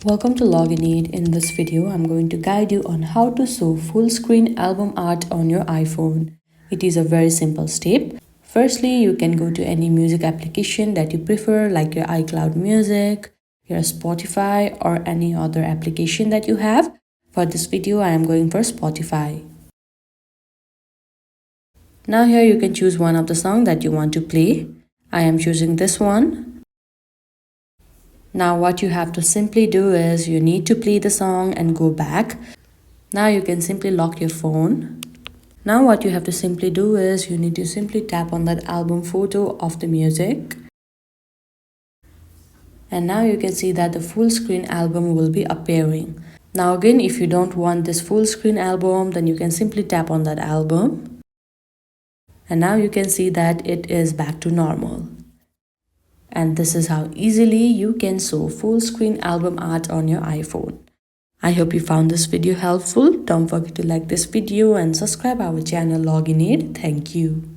Welcome to Login Aid. In this video, I'm going to guide you on how to show full screen album art on your iPhone. It is a very simple step. Firstly, you can go to any music application that you prefer, like your iCloud Music, your Spotify, or any other application that you have. For this video, I am going for Spotify. Now here you can choose one of the songs that you want to play. I am choosing this one. Now what you have to simply do is you need to play the song and go back. Now you can simply lock your phone. Now what you have to simply do is you need to simply tap on that album photo of the music. And now you can see that the full screen album will be appearing. Now again, if you don't want this full screen album, then you can simply tap on that album. And now you can see that it is back to normal. And this is how easily you can show full screen album art on your iPhone. I hope you found this video helpful. Don't forget to like this video and subscribe our channel Login Aid. Thank you.